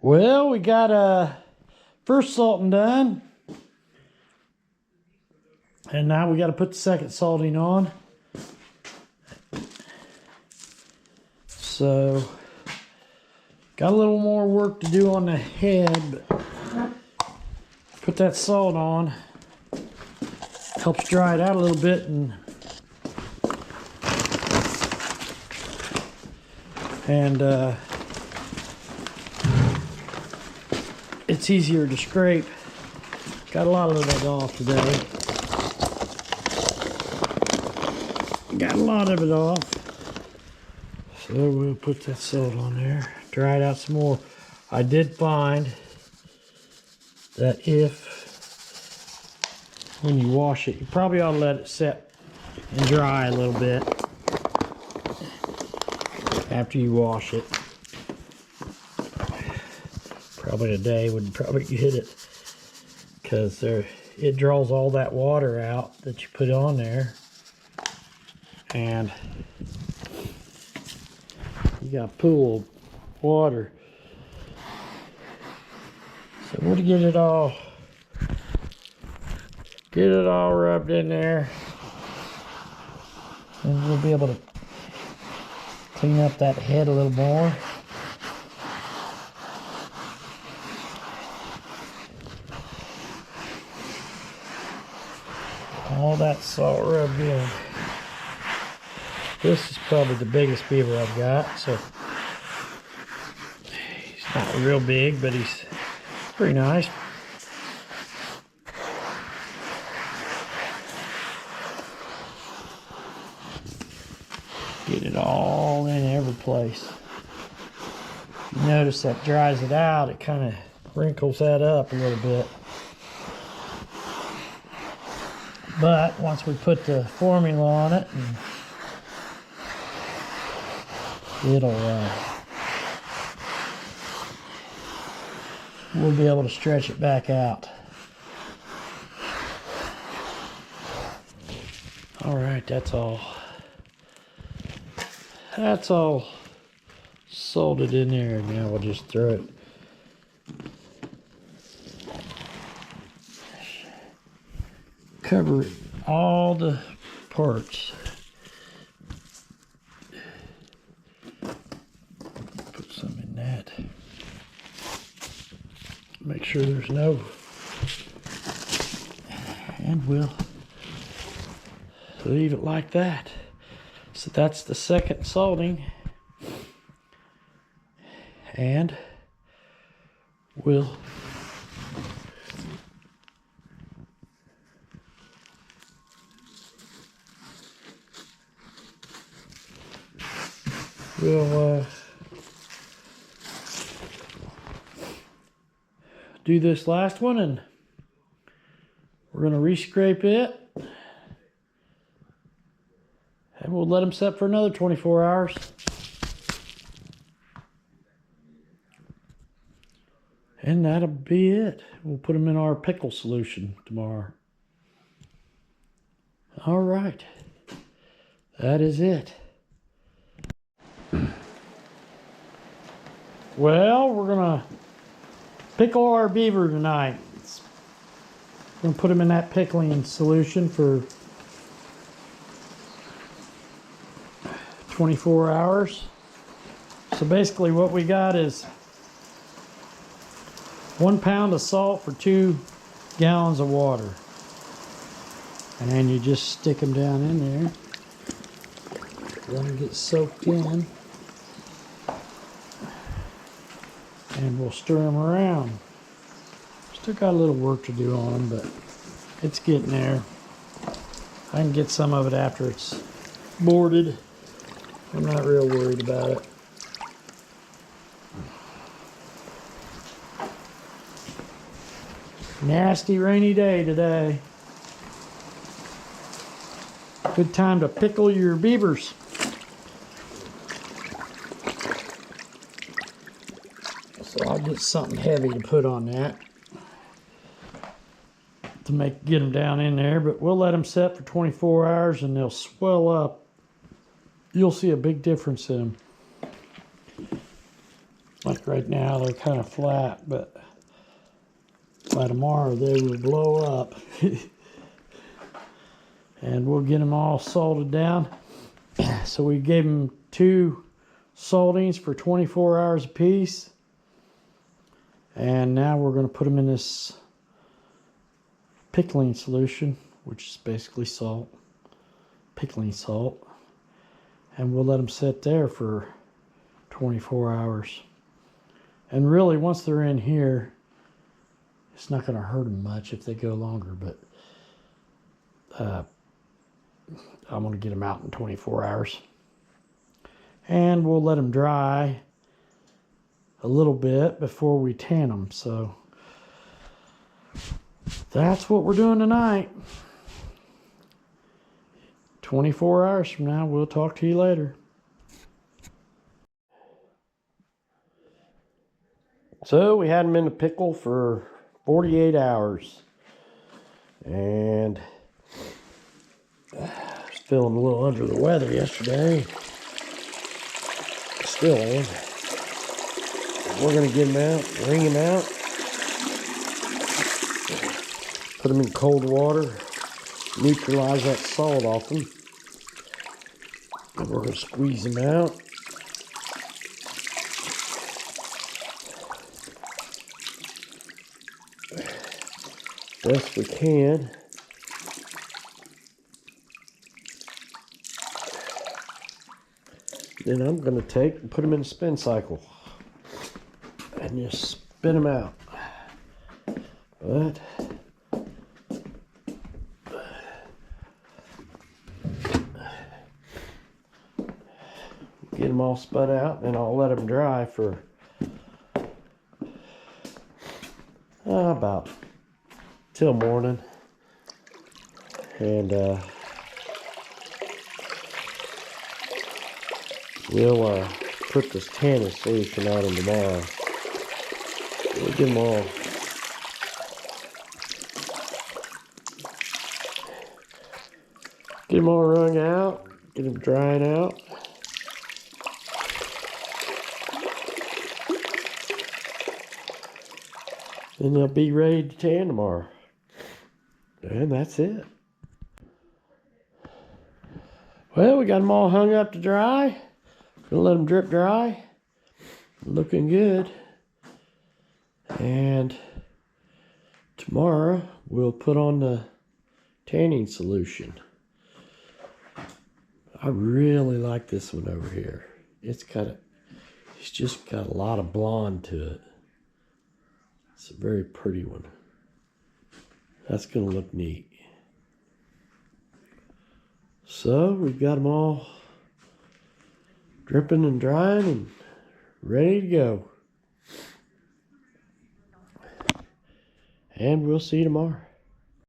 Well, we got first salting done. And now we got to put the second salting on. So, got a little more work to do on the head, but put that salt on. Helps dry it out a little bit, and it's easier to scrape. Got a lot of that off today. Got a lot of it off. So we'll put that salt on there. Dry it out some more. I did find that when you wash it, you probably ought to let it set and dry a little bit after you wash it. Probably a day would probably hit it, because it draws all that water out that you put on there, and you got a pool of water. So we'll get it all rubbed in there, and we'll be able to clean up that head a little more. All that salt rubbed in. This is probably the biggest beaver I've got, so he's not real big, but he's pretty nice. Get it all in every place. You notice that dries it out, it kind of wrinkles that up a little bit. But once we put the formula on it, we'll be able to stretch it back out. All right, that's all salted in there. Now we'll just throw it. Cover all the parts. Put some in that. Make sure there's no. And we'll leave it like that. So that's the second salting. And we'll do this last one, and we're going to re-scrape it, and we'll let them set for another 24 hours. And that'll be it. We'll put them in our pickle solution tomorrow. All right. That is it. Well, we're going to pickle our beaver tonight. We're going to put them in that pickling solution for 24 hours. So basically what we got is 1 pound of salt for 2 gallons of water. And you just stick them down in there. Let them get soaked in. And we'll stir them around. Still got a little work to do on them, but it's getting there. I can get some of it after it's boarded. I'm not real worried about it. Nasty rainy day today. Good time to pickle your beavers. So I'll get something heavy to put on that to get them down in there, but we'll let them set for 24 hours and they'll swell up. You'll see a big difference in them. Like right now, they're kind of flat, but by tomorrow they will blow up. And we'll get them all salted down. So we gave them 2 saltings for 24 hours apiece. And now we're going to put them in this pickling solution, which is basically salt, pickling salt. And we'll let them sit there for 24 hours. And really, once they're in here, it's not going to hurt them much if they go longer, but I'm going to get them out in 24 hours. And we'll let them dry a little bit before we tan them. So that's what we're doing tonight. 24 hours from now, we'll talk to you later. So we had them in the pickle for 48 hours. And I was feeling a little under the weather yesterday. Still am. We're going to get them out, wring them out, put them in cold water, neutralize that salt off them. And we're going to squeeze them out. Best we can. Then I'm going to take and put them in a spin cycle and just spin them out. But get them all spun out, and I'll let them dry for about till morning. And we'll put this tanning solution on them tomorrow. We'll get them all wrung out, get them drying out. Then they'll be ready to tan tomorrow. And that's it. Well, we got them all hung up to dry. Gonna let them drip dry. Looking good. And tomorrow we'll put on the tanning solution. I really like this one over here. It's just got a lot of blonde to it. It's a very pretty one. That's gonna look neat. So we've got them all dripping and drying and ready to go. And we'll see you tomorrow.